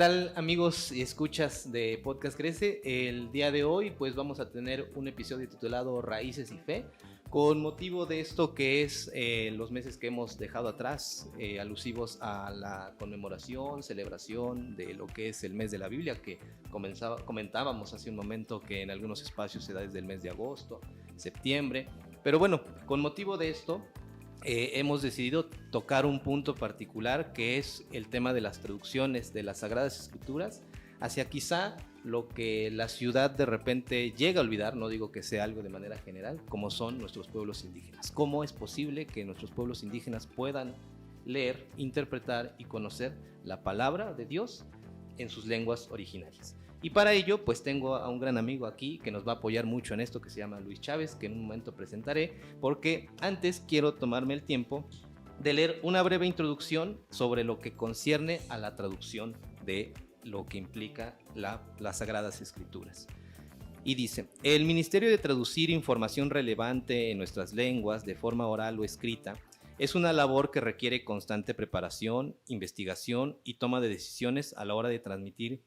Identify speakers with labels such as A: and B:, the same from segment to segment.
A: tal, amigos y escuchas de Podcast Crece? El día de hoy pues vamos a tener un episodio titulado Raíces y Fe, con motivo de esto que es los meses que hemos dejado atrás, alusivos a la conmemoración, celebración de lo que es el mes de la Biblia, que comentábamos hace un momento que en algunos espacios se da desde el mes de agosto, septiembre. Pero bueno, con motivo de esto hemos decidido tocar un punto particular, que es el tema de las traducciones de las Sagradas Escrituras hacia quizá lo que la ciudad de repente llega a olvidar, no digo que sea algo de manera general, como son nuestros pueblos indígenas. ¿Cómo es posible que nuestros pueblos indígenas puedan leer, interpretar y conocer la palabra de Dios en sus lenguas originarias? Y para ello, pues tengo a un gran amigo aquí que nos va a apoyar mucho en esto, que se llama Luis Chávez, que en un momento presentaré, porque antes quiero tomarme el tiempo de leer una breve introducción sobre lo que concierne a la traducción de lo que implica las Sagradas Escrituras. Y dice: el ministerio de traducir información relevante en nuestras lenguas de forma oral o escrita es una labor que requiere constante preparación, investigación y toma de decisiones a la hora de transmitir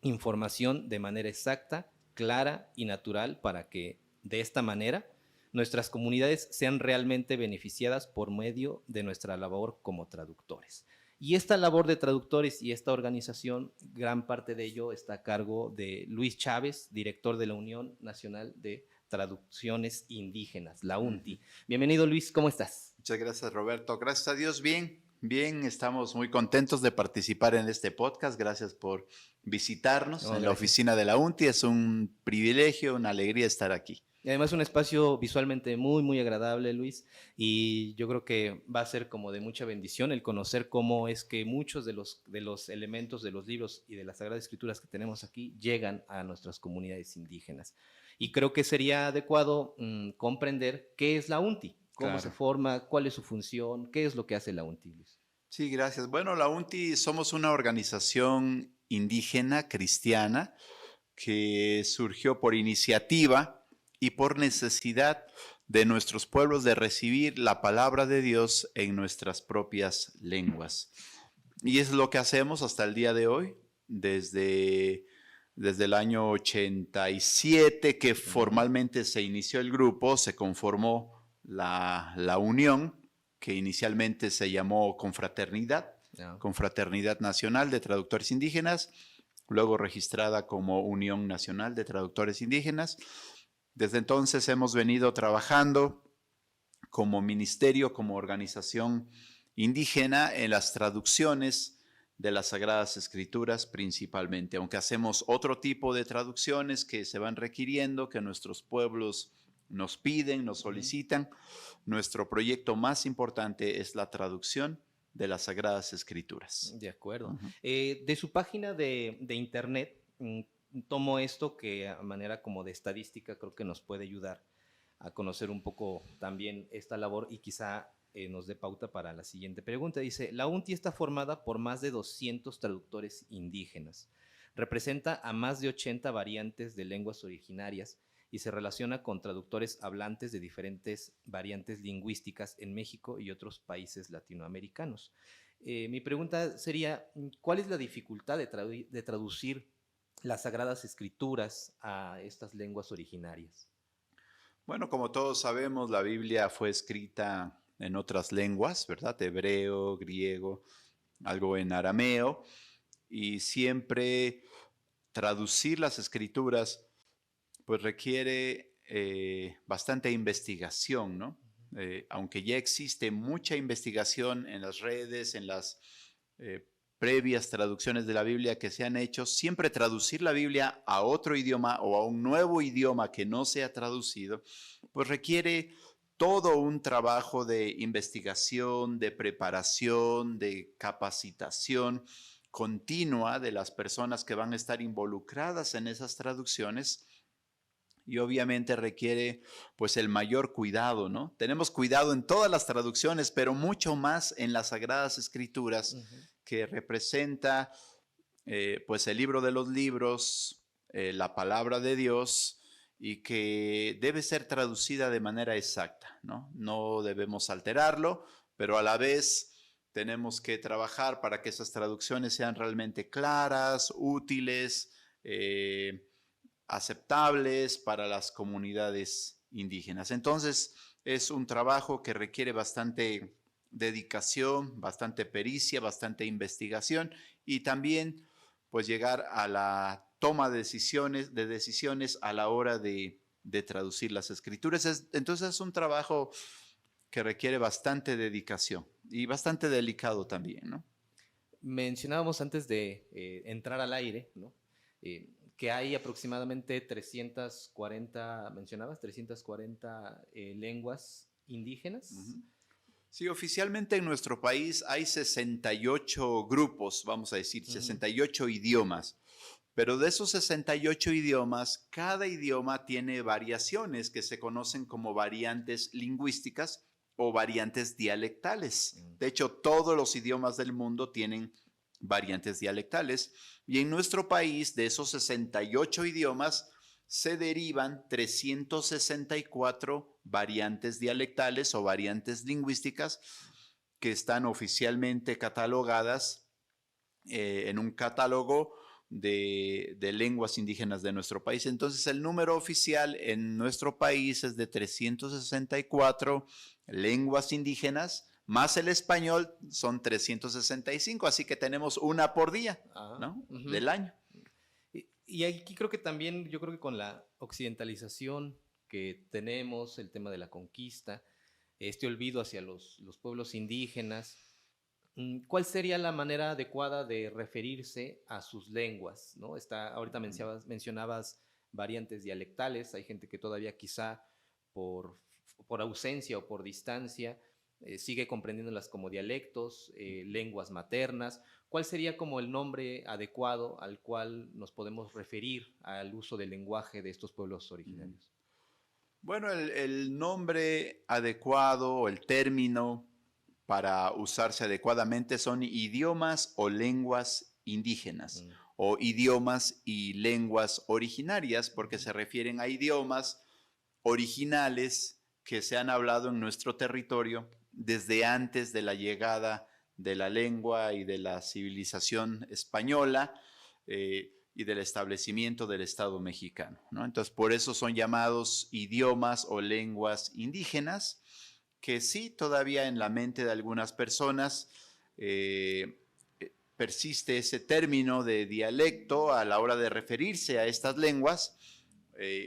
A: información de manera exacta, clara y natural, para que de esta manera nuestras comunidades sean realmente beneficiadas por medio de nuestra labor como traductores. Y esta labor de traductores y esta organización, gran parte de ello está a cargo de Luis Chávez, director de la Unión Nacional de Traducciones Indígenas, la UNTI. Bienvenido, Luis, ¿cómo estás?
B: Muchas gracias, Roberto. Gracias a Dios, bien, estamos muy contentos de participar en este podcast. Gracias por visitarnos en la oficina de la UNTI. Es un privilegio, una alegría estar aquí.
A: Y además un espacio visualmente muy, muy agradable, Luis, y yo creo que va a ser como de mucha bendición el conocer cómo es que muchos de los elementos de los libros y de las Sagradas Escrituras que tenemos aquí llegan a nuestras comunidades indígenas. Y creo que sería adecuado comprender qué es la UNTI, cómo se forma, cuál es su función, qué es lo que hace la UNTI, Luis.
B: Sí, gracias. Bueno, la UNTI somos una organización indígena cristiana que surgió por iniciativa y por necesidad de nuestros pueblos de recibir la palabra de Dios en nuestras propias lenguas. Y es lo que hacemos hasta el día de hoy, desde el año 87 que formalmente se inició el grupo, se conformó la unión, que inicialmente se llamó Confraternidad, Confraternidad Nacional de Traductores Indígenas, luego registrada como Unión Nacional de Traductores Indígenas. Desde entonces hemos venido trabajando como ministerio, como organización indígena en las traducciones de las Sagradas Escrituras principalmente, aunque hacemos otro tipo de traducciones que se van requiriendo, que nuestros pueblos nos piden, nos solicitan. Nuestro proyecto más importante es la traducción de las Sagradas Escrituras.
A: De acuerdo. De su página de internet, tomo esto que a manera como de estadística creo que nos puede ayudar a conocer un poco también esta labor y quizá nos dé pauta para la siguiente pregunta. Dice: la UNTI está formada por más de 200 traductores indígenas. Representa a más de 80 variantes de lenguas originarias y se relaciona con traductores hablantes de diferentes variantes lingüísticas en México y otros países latinoamericanos. Mi pregunta sería: ¿cuál es la dificultad de traducir las Sagradas Escrituras a estas lenguas originarias?
B: Bueno, como todos sabemos, la Biblia fue escrita en otras lenguas, ¿verdad? Hebreo, griego, algo en arameo, y siempre traducir las escrituras pues requiere bastante investigación, ¿no? Aunque ya existe mucha investigación en las redes, en las previas traducciones de la Biblia que se han hecho, siempre traducir la Biblia a otro idioma o a un nuevo idioma que no sea traducido, pues requiere todo un trabajo de investigación, de preparación, de capacitación continua de las personas que van a estar involucradas en esas traducciones. Y obviamente requiere pues el mayor cuidado, ¿no? Tenemos cuidado en todas las traducciones, pero mucho más en las Sagradas Escrituras, que representa pues el libro de los libros, la palabra de Dios, y que debe ser traducida de manera exacta, ¿no? No debemos alterarlo, pero a la vez tenemos que trabajar para que esas traducciones sean realmente claras, útiles, aceptables para las comunidades indígenas. Entonces, es un trabajo que requiere bastante dedicación, bastante pericia, bastante investigación y también pues llegar a la toma de decisiones a la hora de traducir las escrituras. Entonces es un trabajo que requiere bastante dedicación y bastante delicado también, ¿no?
A: Mencionábamos antes de entrar al aire, ¿no? Que hay aproximadamente 340, mencionabas, 340 lenguas indígenas.
B: Ujú. Sí, oficialmente en nuestro país hay 68 grupos, vamos a decir, 68 idiomas. Pero de esos 68 idiomas, cada idioma tiene variaciones que se conocen como variantes lingüísticas o variantes dialectales. De hecho, todos los idiomas del mundo tienen variantes dialectales. Y en nuestro país, de esos 68 idiomas, se derivan 364 variantes dialectales o variantes lingüísticas que están oficialmente catalogadas en un catálogo de lenguas indígenas de nuestro país. Entonces, el número oficial en nuestro país es de 364 lenguas indígenas, más el español son 365, así que tenemos una por día, ¿no? Del año.
A: Y aquí creo que también, yo creo que con la occidentalización que tenemos, el tema de la conquista, este olvido hacia los pueblos indígenas, ¿cuál sería la manera adecuada de referirse a sus lenguas? ¿No? Ahorita mencionabas variantes dialectales, hay gente que todavía quizá por, por ausencia o por distancia sigue comprendiéndolas como dialectos, lenguas maternas. ¿Cuál sería como el nombre adecuado al cual nos podemos referir al uso del lenguaje de estos pueblos originarios?
B: Bueno, el nombre adecuado o el término para usarse adecuadamente son idiomas o lenguas indígenas o idiomas y lenguas originarias, porque se refieren a idiomas originales que se han hablado en nuestro territorio desde antes de la llegada de la lengua y de la civilización española y del establecimiento del Estado mexicano, ¿no? Entonces, por eso son llamados idiomas o lenguas indígenas, que sí, todavía en la mente de algunas personas persiste ese término de dialecto a la hora de referirse a estas lenguas.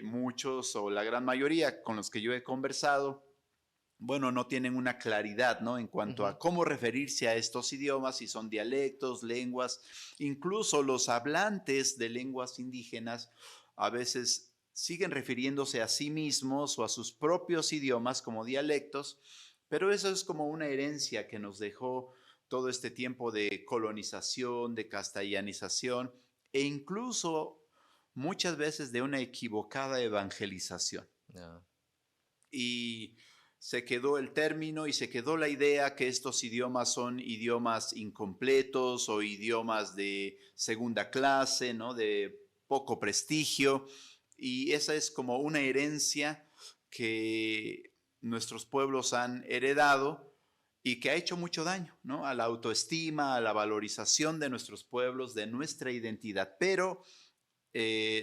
B: Muchos o la gran mayoría con los que yo he conversado, bueno, no tienen una claridad, ¿no? En cuanto a cómo referirse a estos idiomas, si son dialectos, lenguas, incluso los hablantes de lenguas indígenas a veces siguen refiriéndose a sí mismos o a sus propios idiomas como dialectos, pero eso es como una herencia que nos dejó todo este tiempo de colonización, de castellanización e incluso muchas veces de una equivocada evangelización.
A: No.
B: Y se quedó el término y se quedó la idea que estos idiomas son idiomas incompletos o idiomas de segunda clase, ¿no? De poco prestigio. Y esa es como una herencia que nuestros pueblos han heredado y que ha hecho mucho daño, ¿no? A la autoestima, a la valorización de nuestros pueblos, de nuestra identidad. Pero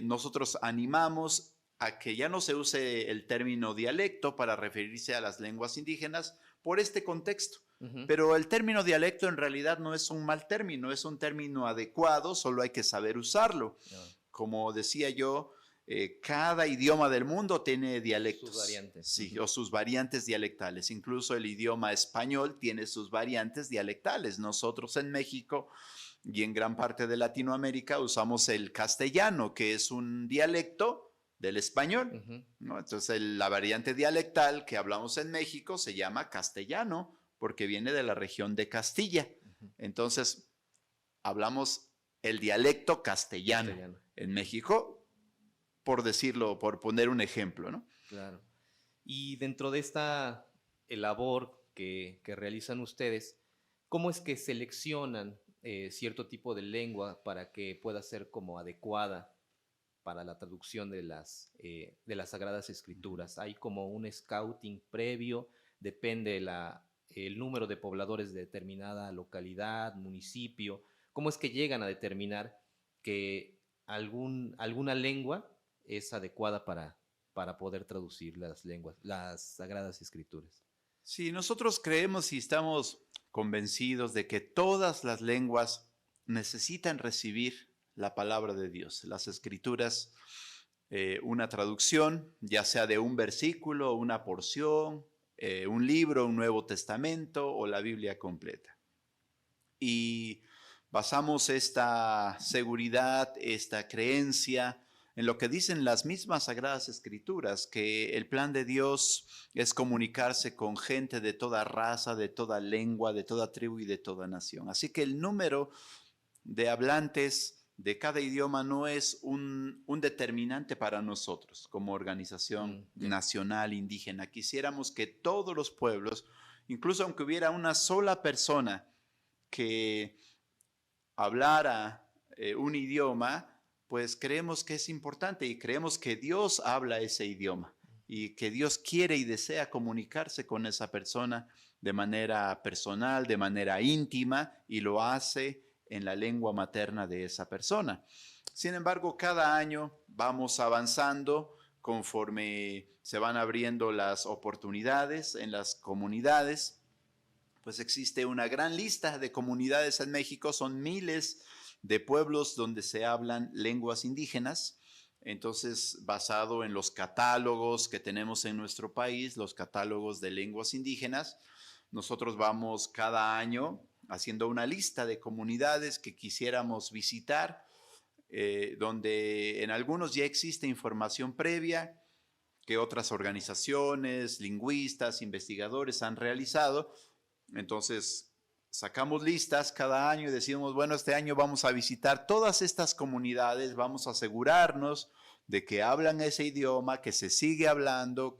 B: nosotros animamos a que ya no se use el término dialecto para referirse a las lenguas indígenas por este contexto. Pero el término dialecto en realidad no es un mal término, es un término adecuado, solo hay que saber usarlo. Como decía yo, cada idioma del mundo tiene dialectos.
A: Sus variantes.
B: Sí, o sus variantes dialectales. Incluso el idioma español tiene sus variantes dialectales. Nosotros en México y en gran parte de Latinoamérica usamos el castellano, que es un dialecto del español, ¿no? Entonces la variante dialectal que hablamos en México se llama castellano porque viene de la región de Castilla. Entonces hablamos el dialecto castellano en México, por decirlo, por poner un ejemplo, ¿no?
A: Claro. Y dentro de esta labor que realizan ustedes, ¿cómo es que seleccionan cierto tipo de lengua para que pueda ser como adecuada para la traducción de las Sagradas Escrituras? ¿Hay como un scouting previo? ¿Depende el número de pobladores de determinada localidad, municipio? ¿Cómo es que llegan a determinar que alguna lengua es adecuada para poder traducir las Sagradas Escrituras?
B: Sí, nosotros creemos y estamos convencidos de que todas las lenguas necesitan recibir la palabra de Dios, las Escrituras, una traducción, ya sea de un versículo, una porción, un libro, un Nuevo Testamento o la Biblia completa. Y basamos esta seguridad, esta creencia en lo que dicen las mismas Sagradas Escrituras, que el plan de Dios es comunicarse con gente de toda raza, de toda lengua, de toda tribu y de toda nación. Así que el número de hablantes de cada idioma no es un determinante para nosotros como organización nacional indígena. Quisiéramos que todos los pueblos, incluso aunque hubiera una sola persona que hablara un idioma, pues creemos que es importante y creemos que Dios habla ese idioma y que Dios quiere y desea comunicarse con esa persona de manera personal, de manera íntima, y lo hace en la lengua materna de esa persona. Sin embargo, cada año vamos avanzando conforme se van abriendo las oportunidades en las comunidades. Pues existe una gran lista de comunidades en México, son miles de pueblos donde se hablan lenguas indígenas. Entonces, basado en los catálogos que tenemos en nuestro país, los catálogos de lenguas indígenas, nosotros vamos cada año haciendo una lista de comunidades que quisiéramos visitar, donde en algunos ya existe información previa que otras organizaciones, lingüistas, investigadores han realizado. Entonces, sacamos listas cada año y decimos, bueno, este año vamos a visitar todas estas comunidades, vamos a asegurarnos de que hablan ese idioma, que se sigue hablando,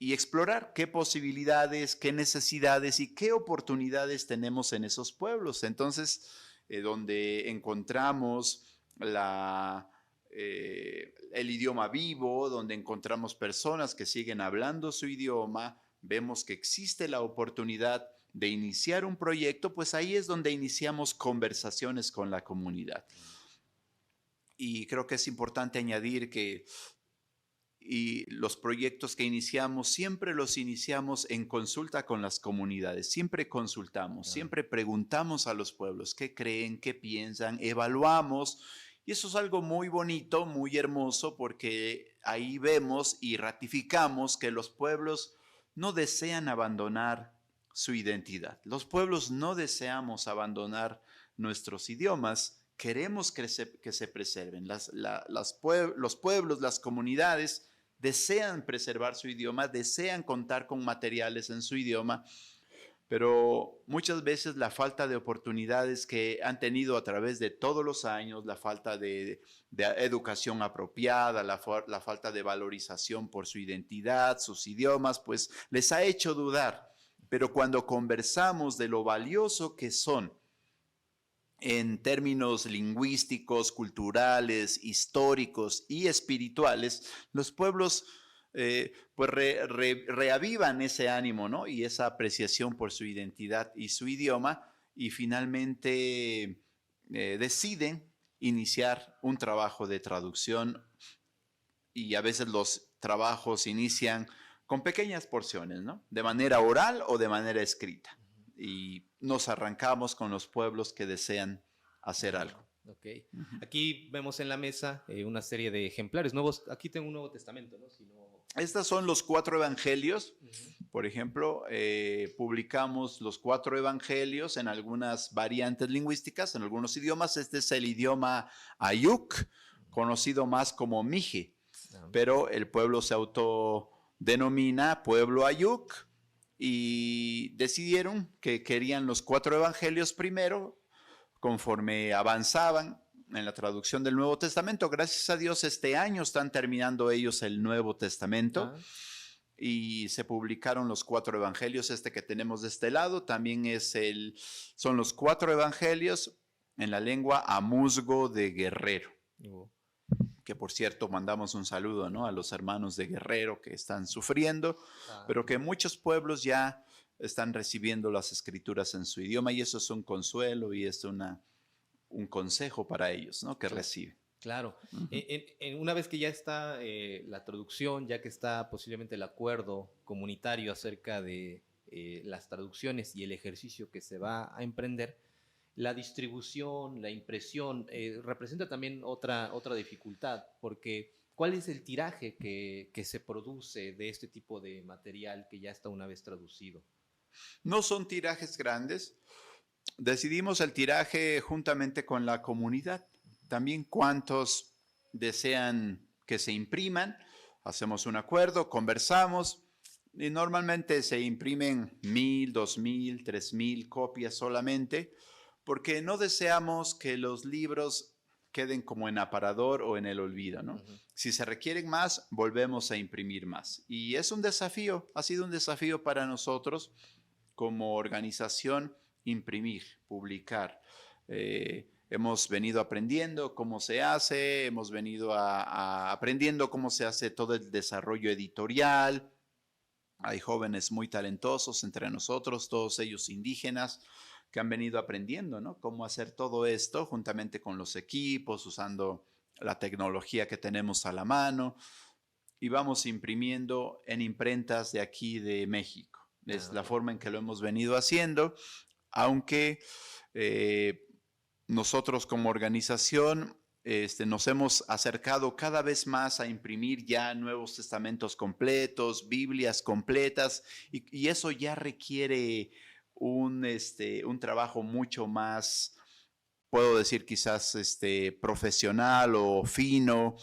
B: y explorar qué posibilidades, qué necesidades y qué oportunidades tenemos en esos pueblos. Entonces, donde encontramos el idioma vivo, donde encontramos personas que siguen hablando su idioma, vemos que existe la oportunidad de iniciar un proyecto, pues ahí es donde iniciamos conversaciones con la comunidad. Y creo que es importante añadir que los proyectos que iniciamos, siempre los iniciamos en consulta con las comunidades, siempre consultamos, siempre preguntamos a los pueblos qué creen, qué piensan, evaluamos. Y eso es algo muy bonito, muy hermoso, porque ahí vemos y ratificamos que los pueblos no desean abandonar su identidad. Los pueblos no deseamos abandonar nuestros idiomas, queremos que se preserven. Los pueblos, las comunidades desean preservar su idioma, desean contar con materiales en su idioma, pero muchas veces la falta de oportunidades que han tenido a través de todos los años, la falta de educación apropiada, la falta de valorización por su identidad, sus idiomas, pues les ha hecho dudar. Pero cuando conversamos de lo valioso que son en términos lingüísticos, culturales, históricos y espirituales, los pueblos pues reavivan ese ánimo, ¿no? Y esa apreciación por su identidad y su idioma, y finalmente deciden iniciar un trabajo de traducción, y a veces los trabajos inician con pequeñas porciones, ¿no? De manera oral o de manera escrita. Y nos arrancamos con los pueblos que desean hacer algo.
A: Ok. Aquí vemos en la mesa una serie de ejemplares nuevos. Aquí tengo un Nuevo Testamento, ¿no?
B: Estos son los 4 evangelios. Por ejemplo, publicamos los 4 evangelios en algunas variantes lingüísticas, en algunos idiomas. Este es el idioma Ayuk, conocido más como Mije, pero el pueblo se autodenomina Pueblo Ayuk, y decidieron que querían los 4 evangelios primero. Conforme avanzaban en la traducción del Nuevo Testamento, gracias a Dios este año están terminando ellos el Nuevo Testamento, y se publicaron los 4 evangelios. Este que tenemos de este lado también son los 4 evangelios en la lengua amuzgo de Guerrero, que por cierto mandamos un saludo, ¿no?, a los hermanos de Guerrero que están sufriendo, pero que muchos pueblos ya están recibiendo las escrituras en su idioma y eso es un consuelo y es un consejo para ellos, ¿no?, que reciben.
A: Claro. Una vez que ya está la traducción, ya que está posiblemente el acuerdo comunitario acerca de las traducciones y el ejercicio que se va a emprender, la distribución, la impresión, representa también otra dificultad, porque ¿cuál es el tiraje que se produce de este tipo de material que ya está una vez traducido?
B: No son tirajes grandes. Decidimos el tiraje juntamente con la comunidad. También cuántos desean que se impriman. Hacemos un acuerdo, conversamos y normalmente se imprimen 1,000, 2,000, 3,000 copias solamente porque no deseamos que los libros queden como en aparador o en el olvido, ¿no? Si se requieren más, volvemos a imprimir más. Y es un desafío, ha sido un desafío para nosotros como organización imprimir, publicar. Hemos venido aprendiendo cómo se hace, hemos venido aprendiendo cómo se hace todo el desarrollo editorial. Hay jóvenes muy talentosos entre nosotros, todos ellos indígenas, que han venido aprendiendo, ¿no?, cómo hacer todo esto juntamente con los equipos, usando la tecnología que tenemos a la mano y vamos imprimiendo en imprentas de aquí de México. Es la forma en que lo hemos venido haciendo, aunque nosotros como organización nos hemos acercado cada vez más a imprimir ya Nuevos Testamentos completos, Biblias completas, y eso ya requiere un trabajo mucho más, puedo decir quizás profesional o fino,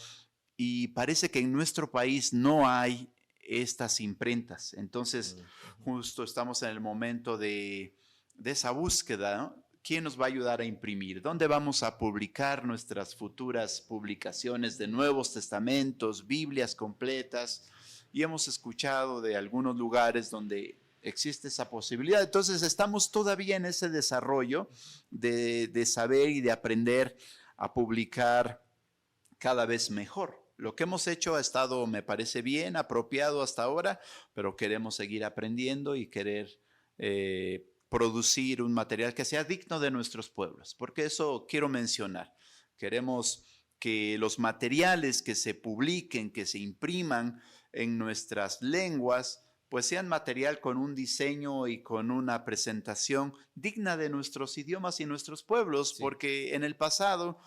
B: y parece que en nuestro país no hay estas imprentas. Entonces, justo estamos en el momento de esa búsqueda, ¿no? ¿Quién nos va a ayudar a imprimir? ¿Dónde vamos a publicar nuestras futuras publicaciones de Nuevos Testamentos, Biblias completas? Y hemos escuchado de algunos lugares donde existe esa posibilidad. Entonces, estamos todavía en ese desarrollo de saber y de aprender a publicar cada vez mejor. Lo que hemos hecho ha estado, me parece bien, apropiado hasta ahora, pero queremos seguir aprendiendo y querer producir un material que sea digno de nuestros pueblos, porque eso quiero mencionar. Queremos que los materiales que se publiquen, que se impriman en nuestras lenguas, pues sean material con un diseño y con una presentación digna de nuestros idiomas y nuestros pueblos, porque en el pasado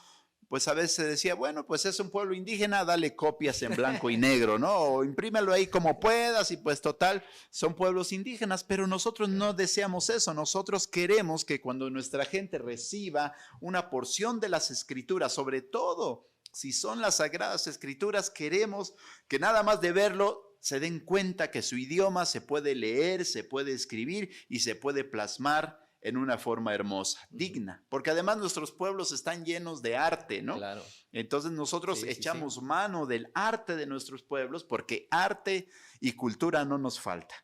B: pues a veces se decía, bueno, pues es un pueblo indígena, dale copias en blanco y negro, ¿no? O imprímelo ahí como puedas y pues total, son pueblos indígenas, pero nosotros no deseamos eso. Nosotros queremos que cuando nuestra gente reciba una porción de las escrituras, sobre todo si son las sagradas escrituras, queremos que nada más de verlo se den cuenta que su idioma se puede leer, se puede escribir y se puede plasmar en una forma hermosa, digna, porque además nuestros pueblos están llenos de arte, ¿no?
A: Claro.
B: Entonces nosotros echamos mano del arte de nuestros pueblos porque arte y cultura no nos falta.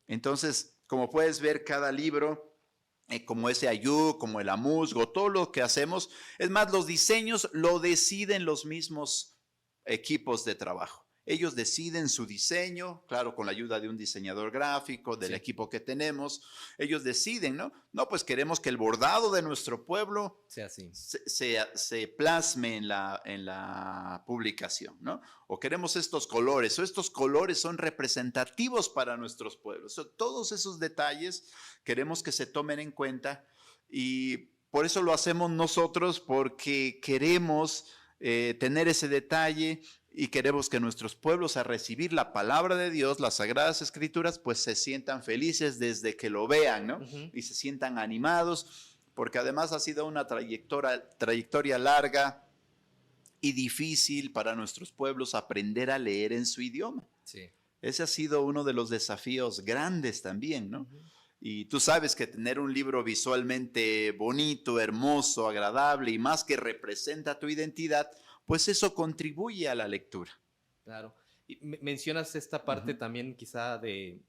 B: Entonces, como puedes ver, cada libro, como ese Ayú, como el Amuzgo, todo lo que hacemos, es más, los diseños lo deciden los mismos equipos de trabajo. Ellos deciden su diseño, claro, con la ayuda de un diseñador gráfico, del equipo que tenemos. Ellos deciden, ¿no? No, pues queremos que el bordado de nuestro pueblo
A: sea así.
B: se plasme en la publicación, ¿no? O queremos estos colores, o estos colores son representativos para nuestros pueblos. Todos esos detalles queremos que se tomen en cuenta y por eso lo hacemos nosotros, porque queremos tener ese detalle y queremos que nuestros pueblos, a recibir la palabra de Dios, las Sagradas Escrituras, pues se sientan felices desde que lo vean, ¿no? Y se sientan animados, porque además ha sido una trayectoria larga y difícil para nuestros pueblos aprender a leer en su idioma. Sí. Ese ha sido uno de los desafíos grandes también, ¿no? Y tú sabes que tener un libro visualmente bonito, hermoso, agradable y más que representa tu identidad, pues eso contribuye a la lectura.
A: Claro. Y mencionas esta parte también quizá de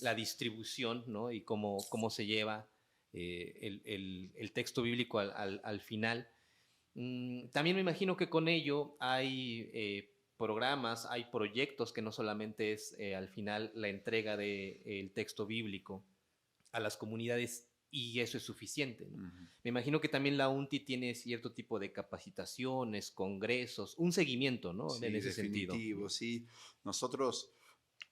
A: la distribución, ¿no? Y cómo se lleva el texto bíblico al final. También me imagino que con ello hay programas, hay proyectos que no solamente es al final la entrega del texto bíblico a las comunidades y eso es suficiente, ¿no?
B: Ujú.
A: Me imagino que también la UNTI tiene cierto tipo de capacitaciones, congresos, un seguimiento, ¿no? En
B: Sí,
A: ese sentido.
B: definitivo, sí. Nosotros,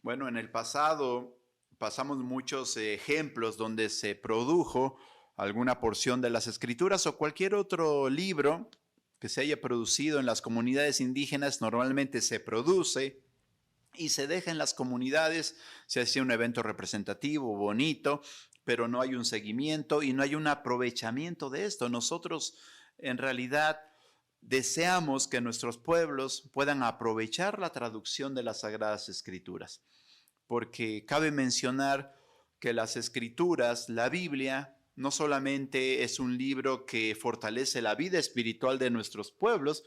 B: bueno, en el pasado pasamos muchos ejemplos donde se produjo alguna porción de las escrituras o cualquier otro libro que se haya producido en las comunidades indígenas, normalmente se produce y se deja en las comunidades, se hace un evento representativo, bonito, pero no hay un seguimiento y no hay un aprovechamiento de esto. Nosotros en realidad deseamos que nuestros pueblos puedan aprovechar la traducción de las Sagradas Escrituras, porque cabe mencionar que las Escrituras, la Biblia, no solamente es un libro que fortalece la vida espiritual de nuestros pueblos,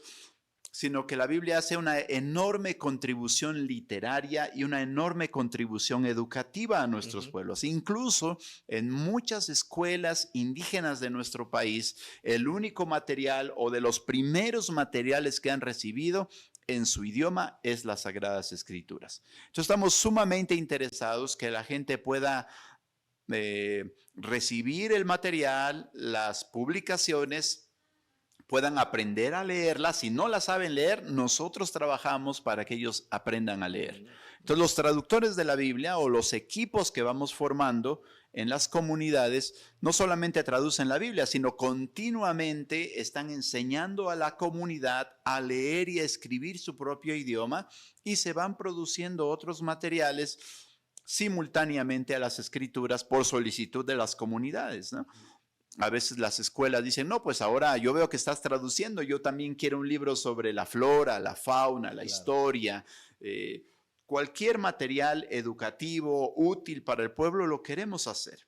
B: sino que la Biblia hace una enorme contribución literaria y una enorme contribución educativa a nuestros
A: Ujú.
B: pueblos. Incluso en muchas escuelas indígenas de nuestro país, el único material o de los primeros materiales que han recibido en su idioma es las Sagradas Escrituras. Entonces estamos sumamente interesados que la gente pueda recibir el material, las publicaciones, puedan aprender a leerla. Si no la saben leer, nosotros trabajamos para que ellos aprendan a leer. Entonces, los traductores de la Biblia o los equipos que vamos formando en las comunidades no solamente traducen la Biblia, sino continuamente están enseñando a la comunidad a leer y a escribir su propio idioma y se van produciendo otros materiales simultáneamente a las escrituras por solicitud de las comunidades, ¿no? A veces las escuelas dicen, no, pues ahora yo veo que estás traduciendo, yo también quiero un libro sobre la flora, la fauna, la
A: Claro.
B: historia, eh, cualquier material educativo útil para el pueblo lo queremos hacer.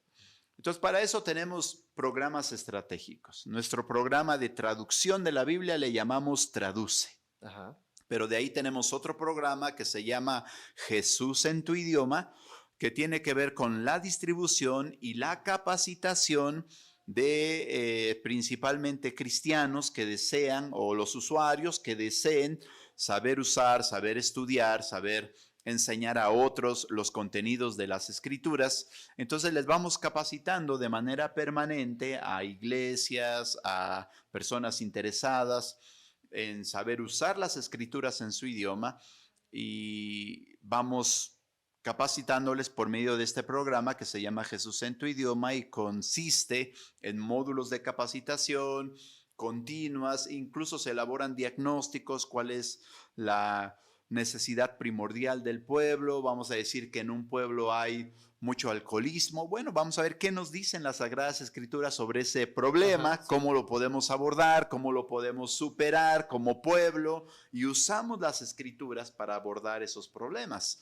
B: Entonces, para eso tenemos programas estratégicos. Nuestro programa de traducción de la Biblia le llamamos Traduce.
A: Ajá.
B: Pero de ahí tenemos otro programa que se llama Jesús en tu idioma, que tiene que ver con la distribución y la capacitación de principalmente cristianos que desean, o los usuarios que deseen saber usar, saber estudiar, saber enseñar a otros los contenidos de las escrituras. Entonces les vamos capacitando de manera permanente a iglesias, a personas interesadas en saber usar las escrituras en su idioma y vamos capacitándoles por medio de este programa que se llama Jesús en tu idioma y consiste en módulos de capacitación continuas, incluso se elaboran diagnósticos, cuál es la necesidad primordial del pueblo. Vamos a decir que en un pueblo hay mucho alcoholismo. Bueno, vamos a ver qué nos dicen las Sagradas Escrituras sobre ese
A: Ajá,
B: problema,
A: sí.
B: cómo lo podemos abordar, cómo lo podemos superar como pueblo, y usamos las Escrituras para abordar esos problemas.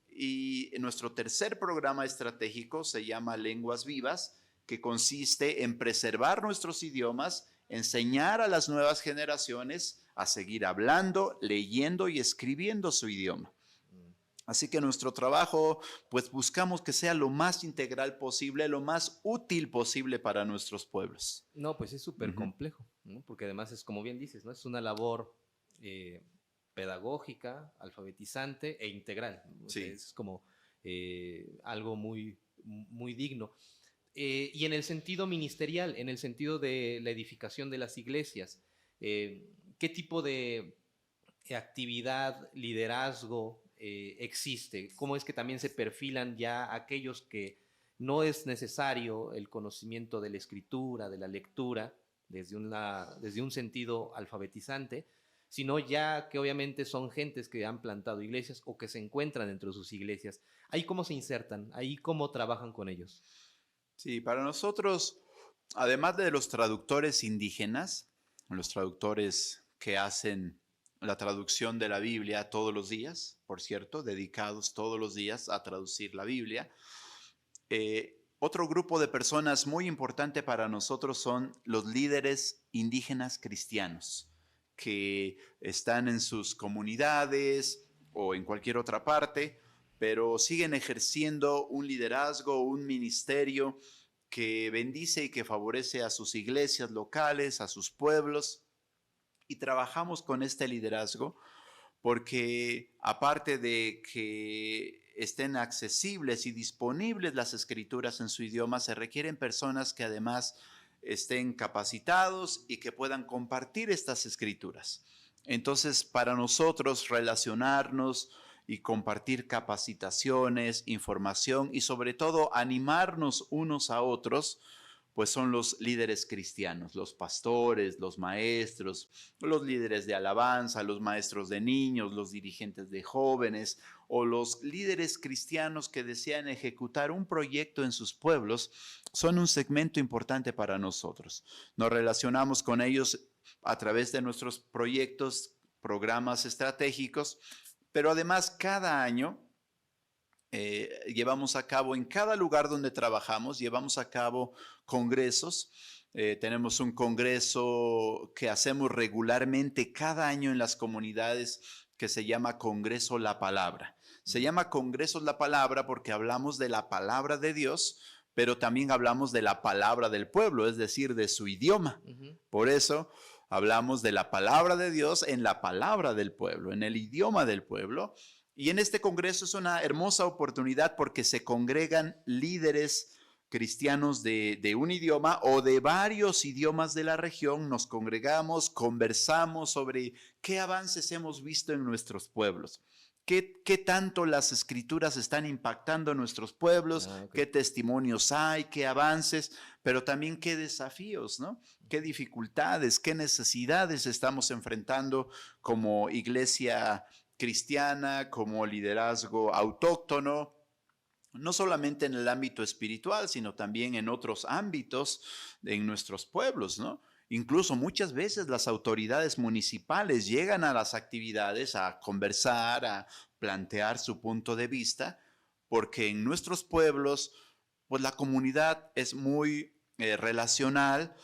B: Y nuestro tercer programa estratégico se llama Lenguas Vivas, que consiste en preservar nuestros idiomas, enseñar a las nuevas generaciones a seguir hablando, leyendo y escribiendo su idioma.
A: Mm.
B: Así que nuestro trabajo, pues buscamos que sea lo más integral posible, lo más útil posible para nuestros pueblos.
A: No, pues es súper
B: Ujú.
A: complejo, ¿no? Porque además es como bien dices, ¿no? Es una labor eh, pedagógica, alfabetizante e integral, ¿no? O sea,
B: Sí.
A: es como algo muy digno. Y en el sentido ministerial, en el sentido de la edificación de las iglesias, ¿qué tipo de actividad, liderazgo existe? ¿Cómo es que también se perfilan ya aquellos que no es necesario el conocimiento de la escritura, de la lectura, desde un sentido alfabetizante, sino ya que obviamente son gentes que han plantado iglesias o que se encuentran dentro de sus iglesias? ¿Ahí cómo se insertan? ¿Ahí cómo trabajan con ellos?
B: Sí, para nosotros, además de los traductores indígenas, los traductores que hacen la traducción de la Biblia todos los días, por cierto, dedicados todos los días a traducir la Biblia, otro grupo de personas muy importante para nosotros son los líderes indígenas cristianos que están en sus comunidades o en cualquier otra parte, pero siguen ejerciendo un liderazgo, un ministerio que bendice y que favorece a sus iglesias locales, a sus pueblos. Y trabajamos con este liderazgo porque aparte de que estén accesibles y disponibles las escrituras en su idioma, se requieren personas que además estén capacitados y que puedan compartir estas escrituras. Entonces, para nosotros relacionarnos y compartir capacitaciones, información y sobre todo animarnos unos a otros, pues son los líderes cristianos, los pastores, los maestros, los líderes de alabanza, los maestros de niños, los dirigentes de jóvenes o los líderes cristianos que desean ejecutar un proyecto en sus pueblos, son un segmento importante para nosotros. Nos relacionamos con ellos a través de nuestros proyectos, programas estratégicos, pero además cada año llevamos a cabo en cada lugar donde trabajamos, llevamos a cabo congresos. Tenemos un congreso que hacemos regularmente cada año en las comunidades que se llama Congreso La Palabra. Se llama Congreso La Palabra porque hablamos de la palabra de Dios, pero también hablamos de la palabra del pueblo, es decir, de su idioma. Por eso hablamos de la palabra de Dios en la palabra del pueblo, en el idioma del pueblo. Y en este congreso es una hermosa oportunidad porque se congregan líderes cristianos de un idioma o de varios idiomas de la región. Nos congregamos, conversamos sobre qué avances hemos visto en nuestros pueblos. ¿Qué tanto las escrituras están impactando en nuestros pueblos? ¿Qué testimonios hay? ¿Qué avances? Pero también qué desafíos, ¿no? ¿Qué dificultades? ¿Qué necesidades estamos enfrentando como iglesia cristiana, como liderazgo autóctono? No solamente en el ámbito espiritual, sino también en otros ámbitos en nuestros pueblos, ¿no? Incluso muchas veces las autoridades municipales llegan a las actividades a conversar, a plantear su punto de vista, porque en nuestros pueblos, pues la comunidad es muy relacional,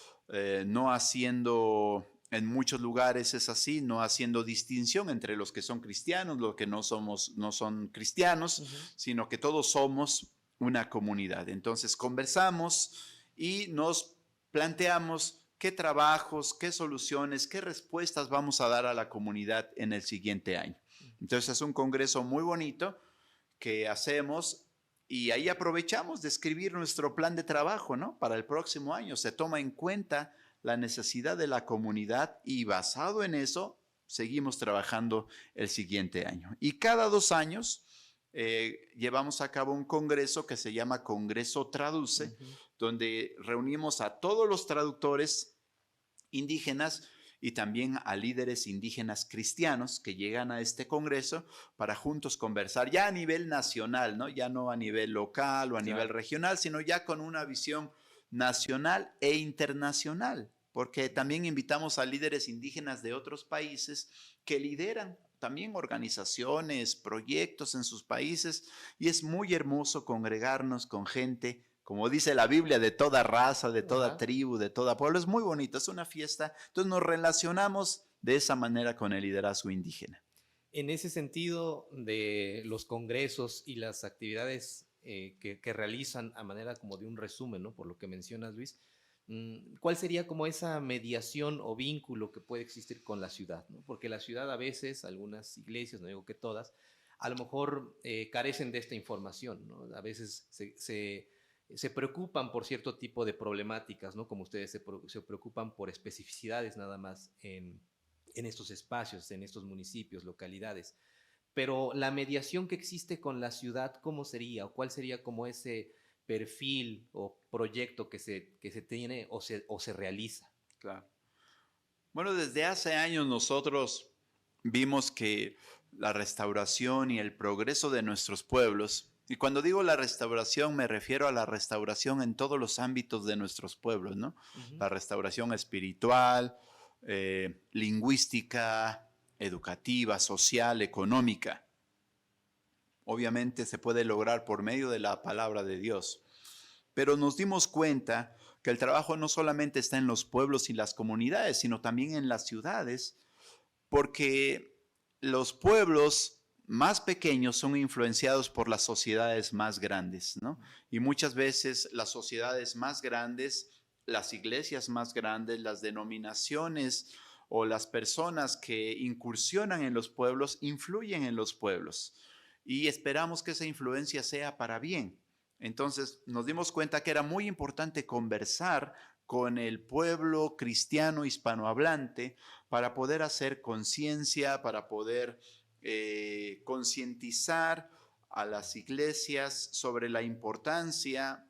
B: no haciendo, en muchos lugares es así, no haciendo distinción entre los que son cristianos, los que no son cristianos, sino que todos somos una comunidad. Entonces conversamos y nos planteamos qué trabajos, qué soluciones, qué respuestas vamos a dar a la comunidad en el siguiente año. Entonces es un congreso muy bonito que hacemos y ahí aprovechamos de escribir nuestro plan de trabajo, ¿no? Para el próximo año. Se toma en cuenta la necesidad de la comunidad y basado en eso seguimos trabajando el siguiente año. Y cada 2 años llevamos a cabo un congreso que se llama Congreso Traduce, donde reunimos a todos los traductores indígenas y también a líderes indígenas cristianos que llegan a este congreso para juntos conversar ya a nivel nacional, ¿no? Ya no a nivel local o a nivel regional, sino ya con una visión nacional e internacional, porque también invitamos a líderes indígenas de otros países que lideran también organizaciones, proyectos en sus países, y es muy hermoso congregarnos con gente, como dice la Biblia, de toda raza, de toda tribu, de todo pueblo. Es muy bonito, es una fiesta. Entonces nos relacionamos de esa manera con el liderazgo indígena.
A: En ese sentido de los congresos y las actividades que realizan a manera como de un resumen, ¿no? Por lo que mencionas, Luis, ¿cuál sería como esa mediación o vínculo que puede existir con la ciudad, ¿no? Porque la ciudad a veces, algunas iglesias, no digo que todas, a lo mejor carecen de esta información, ¿no? A veces se preocupan por cierto tipo de problemáticas, ¿no? Como ustedes se preocupan por especificidades nada más en estos espacios, en estos municipios, localidades. Pero la mediación que existe con la ciudad, ¿cómo sería? ¿O cuál sería como ese perfil o proyecto que se tiene o se realiza?
B: Claro. Bueno, desde hace años nosotros vimos que la restauración y el progreso de nuestros pueblos, y cuando digo la restauración me refiero a la restauración en todos los ámbitos de nuestros pueblos, ¿no? La restauración espiritual, lingüística, educativa, social, económica. Obviamente se puede lograr por medio de la palabra de Dios. Pero nos dimos cuenta que el trabajo no solamente está en los pueblos y las comunidades, sino también en las ciudades, porque los pueblos más pequeños son influenciados por las sociedades más grandes, ¿no? Y muchas veces las sociedades más grandes, las iglesias más grandes, las denominaciones o las personas que incursionan en los pueblos influyen en los pueblos y esperamos que esa influencia sea para bien. Entonces nos dimos cuenta que era muy importante conversar con el pueblo cristiano hispanohablante para poder hacer conciencia, para poder concientizar a las iglesias sobre la importancia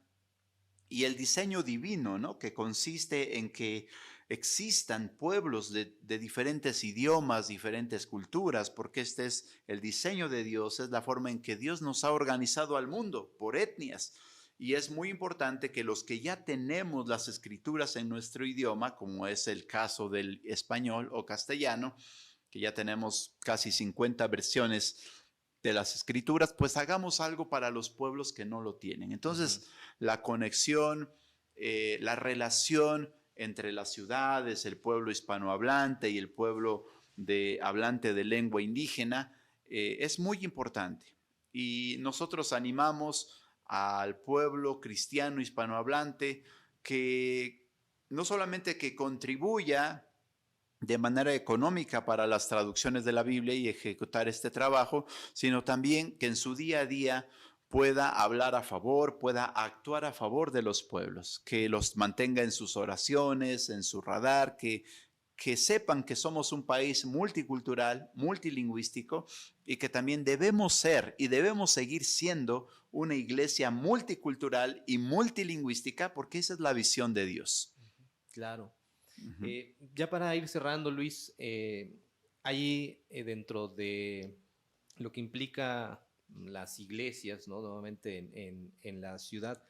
B: y el diseño divino, ¿no? Que consiste en que existan pueblos de diferentes idiomas, diferentes culturas, porque este es el diseño de Dios, es la forma en que Dios nos ha organizado al mundo por etnias. Y es muy importante que los que ya tenemos las escrituras en nuestro idioma, como es el caso del español o castellano, que ya tenemos casi 50 versiones de las escrituras, pues hagamos algo para los pueblos que no lo tienen. Entonces, la conexión, la relación entre las ciudades, el pueblo hispanohablante y el pueblo hablante de lengua indígena, es muy importante. Y nosotros animamos al pueblo cristiano hispanohablante que no solamente que contribuya de manera económica para las traducciones de la Biblia y ejecutar este trabajo, sino también que en su día a día pueda hablar a favor, pueda actuar a favor de los pueblos, que los mantenga en sus oraciones, en su radar, que sepan que somos un país multicultural, multilingüístico y que también debemos ser y debemos seguir siendo una iglesia multicultural y multilingüística porque esa es la visión de Dios.
A: Claro. Ya para ir cerrando, Luis, ahí dentro de lo que implica las iglesias, ¿no? Nuevamente en la ciudad,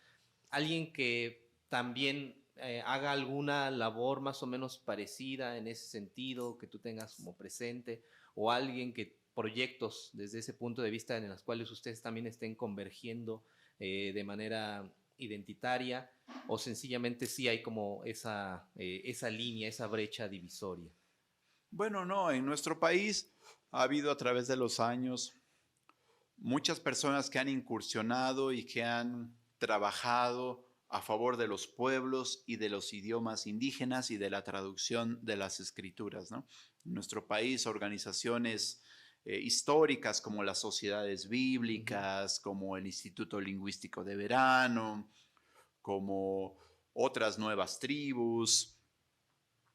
A: alguien que también haga alguna labor más o menos parecida en ese sentido, que tú tengas como presente, o alguien que proyectos desde ese punto de vista en los cuales ustedes también estén convergiendo de manera identitaria, o sencillamente sí hay como esa línea, esa brecha divisoria.
B: Bueno, no, en nuestro país ha habido a través de los años muchas personas que han incursionado y que han trabajado a favor de los pueblos y de los idiomas indígenas y de la traducción de las escrituras, ¿no? En nuestro país, organizaciones históricas como las sociedades bíblicas, como el Instituto Lingüístico de Verano, como otras nuevas tribus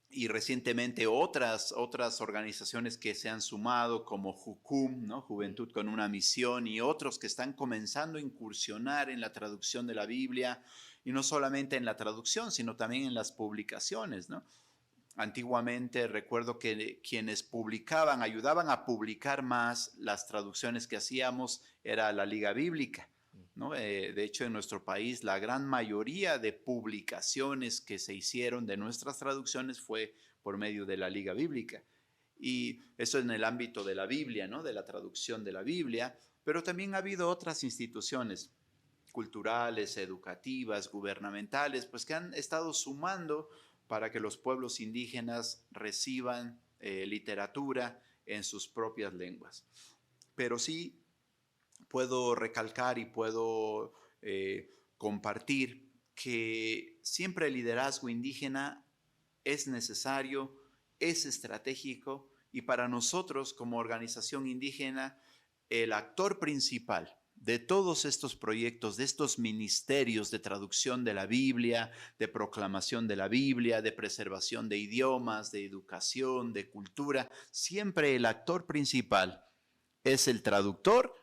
B: y recientemente otras organizaciones que se han sumado como Jucum, ¿no? Juventud con una Misión, y otros que están comenzando a incursionar en la traducción de la Biblia, y no solamente en la traducción, sino también en las publicaciones, ¿no? Antiguamente recuerdo que quienes publicaban, ayudaban a publicar más las traducciones que hacíamos, era la Liga Bíblica, ¿no? De hecho, en nuestro país, la gran mayoría de publicaciones que se hicieron de nuestras traducciones fue por medio de la Liga Bíblica. Y eso en el ámbito de la Biblia, ¿no? De la traducción de la Biblia, pero también ha habido otras instituciones culturales, educativas, gubernamentales, pues que han estado sumando para que los pueblos indígenas reciban literatura en sus propias lenguas. Pero sí puedo recalcar y puedo compartir que siempre el liderazgo indígena es necesario, es estratégico, y para nosotros como organización indígena, el actor principal de todos estos proyectos, de estos ministerios de traducción de la Biblia, de proclamación de la Biblia, de preservación de idiomas, de educación, de cultura, siempre el actor principal es el traductor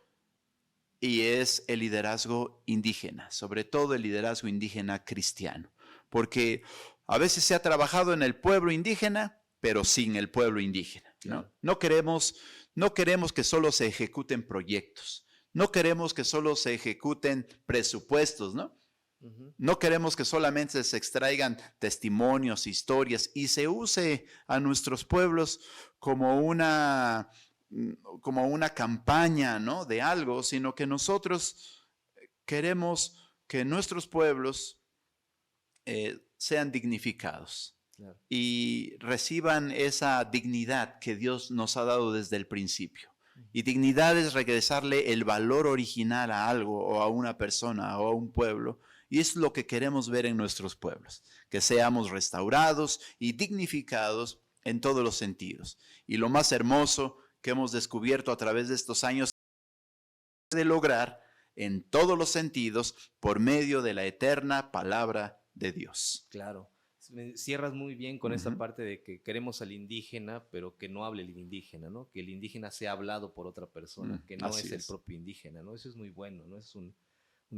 B: y es el liderazgo indígena, sobre todo el liderazgo indígena cristiano, porque a veces se ha trabajado en el pueblo indígena, pero sin el pueblo indígena, ¿no? No queremos que solo se ejecuten proyectos, no queremos que solo se ejecuten presupuestos, ¿no? No queremos que solamente se extraigan testimonios, historias y se use a nuestros pueblos como una campaña, ¿no? De algo, sino que nosotros queremos que nuestros pueblos sean dignificados. Claro. Y reciban esa dignidad que Dios nos ha dado desde el principio. Y dignidad es regresarle el valor original a algo o a una persona o a un pueblo. Y es lo que queremos ver en nuestros pueblos, que seamos restaurados y dignificados en todos los sentidos. Y lo más hermoso que hemos descubierto a través de estos años de lograr en todos los sentidos por medio de la eterna palabra de Dios.
A: Claro. Cierras muy bien con esta parte de que queremos al indígena, pero que no hable el indígena, ¿no? Que el indígena sea hablado por otra persona, que no es el propio indígena, ¿no? Eso es muy bueno, ¿no? Es una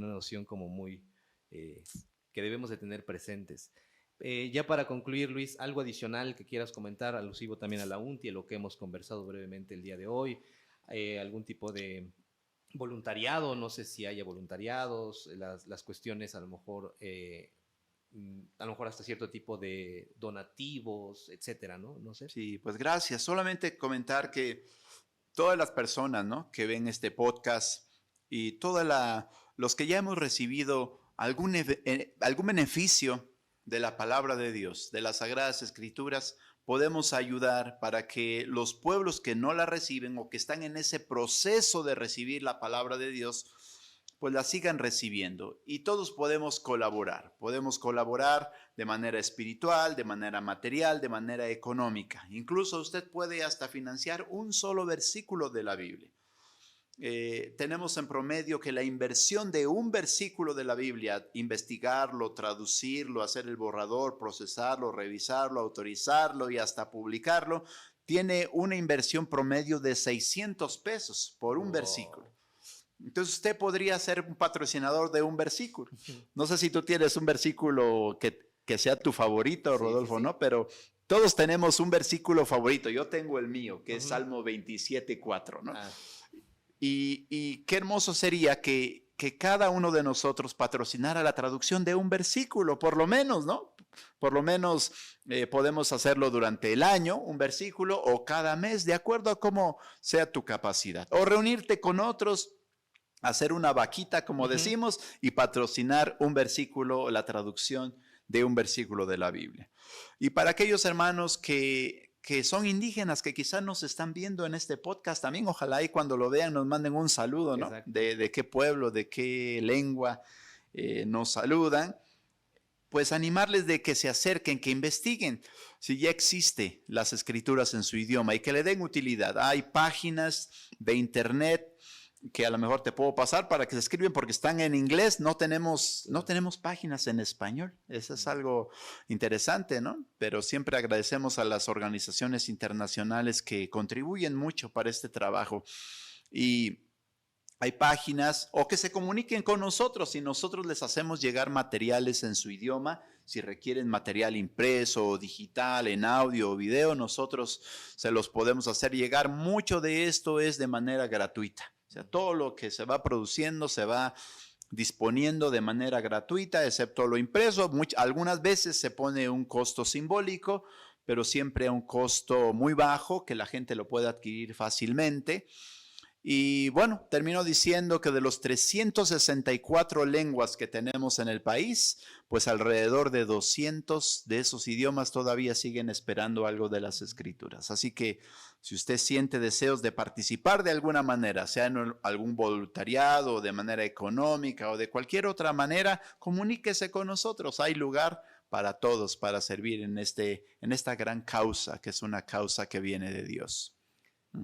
A: noción como muy que debemos de tener presentes. Ya para concluir, Luis, algo adicional que quieras comentar, alusivo también a la UNTI, a lo que hemos conversado brevemente el día de hoy, algún tipo de voluntariado, no sé si haya voluntariados, las cuestiones a lo mejor hasta cierto tipo de donativos, etcétera, ¿no? No sé.
B: Sí, pues gracias. Solamente comentar que todas las personas, ¿no?, que ven este podcast y los que ya hemos recibido algún beneficio de la palabra de Dios, de las Sagradas Escrituras, podemos ayudar para que los pueblos que no la reciben o que están en ese proceso de recibir la palabra de Dios, pues la sigan recibiendo. Y todos podemos colaborar de manera espiritual, de manera material, de manera económica. Incluso usted puede hasta financiar un solo versículo de la Biblia. Tenemos en promedio que la inversión de un versículo de la Biblia, investigarlo, traducirlo, hacer el borrador, procesarlo, revisarlo, autorizarlo y hasta publicarlo, tiene una inversión promedio de 600 pesos por un versículo. Entonces usted podría ser un patrocinador de un versículo. No sé si tú tienes un versículo que sea tu favorito, Rodolfo, sí. ¿No? Pero todos tenemos un versículo favorito. Yo tengo el mío, que es Salmo 27:4, ¿no? Y qué hermoso sería que cada uno de nosotros patrocinara la traducción de un versículo, por lo menos, ¿no? Por lo menos podemos hacerlo durante el año, un versículo, o cada mes, de acuerdo a cómo sea tu capacidad. O reunirte con otros, hacer una vaquita, como decimos, y patrocinar un versículo, la traducción de un versículo de la Biblia. Y para aquellos hermanos que son indígenas, que quizás nos están viendo en este podcast también, ojalá y cuando lo vean nos manden un saludo, ¿no? De qué pueblo, de qué lengua nos saludan. Pues animarles de que se acerquen, que investiguen si ya existen las escrituras en su idioma y que le den utilidad. Hay páginas de internet que a lo mejor te puedo pasar para que se escriben porque están en inglés, no tenemos páginas en español. Eso es algo interesante, ¿no? Pero siempre agradecemos a las organizaciones internacionales que contribuyen mucho para este trabajo. Y hay páginas, o que se comuniquen con nosotros y nosotros les hacemos llegar materiales en su idioma. Si requieren material impreso o digital, en audio o video, nosotros se los podemos hacer llegar. Mucho de esto es de manera gratuita. O sea, todo lo que se va produciendo se va disponiendo de manera gratuita, excepto lo impreso. Algunas veces se pone un costo simbólico, pero siempre a un costo muy bajo que la gente lo puede adquirir fácilmente. Y bueno, termino diciendo que de los 364 lenguas que tenemos en el país, pues alrededor de 200 de esos idiomas todavía siguen esperando algo de las escrituras. Así que si usted siente deseos de participar de alguna manera, sea en algún voluntariado, de manera económica o de cualquier otra manera, comuníquese con nosotros. Hay lugar para todos para servir en esta gran causa, que es una causa que viene de Dios.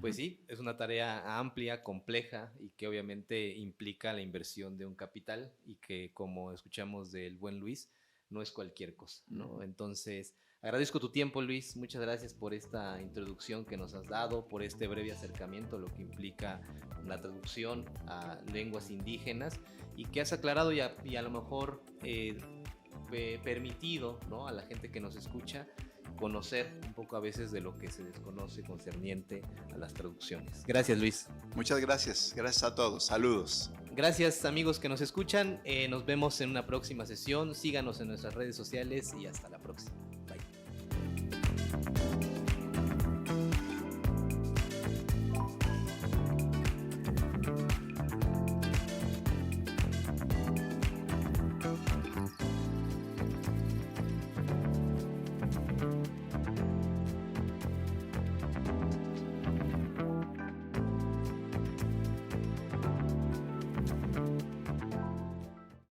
A: Pues sí, es una tarea amplia, compleja y que obviamente implica la inversión de un capital y que, como escuchamos del buen Luis, no es cualquier cosa, ¿no? Entonces, agradezco tu tiempo, Luis. Muchas gracias por esta introducción que nos has dado, por este breve acercamiento a lo que implica la traducción a lenguas indígenas y que has aclarado y a lo mejor permitido, ¿no?, a la gente que nos escucha conocer un poco a veces de lo que se desconoce concerniente a las traducciones. Gracias, Luis.
B: Muchas gracias. Gracias a todos. Saludos.
A: Gracias, amigos que nos escuchan. Nos vemos en una próxima sesión. Síganos en nuestras redes sociales y hasta la próxima.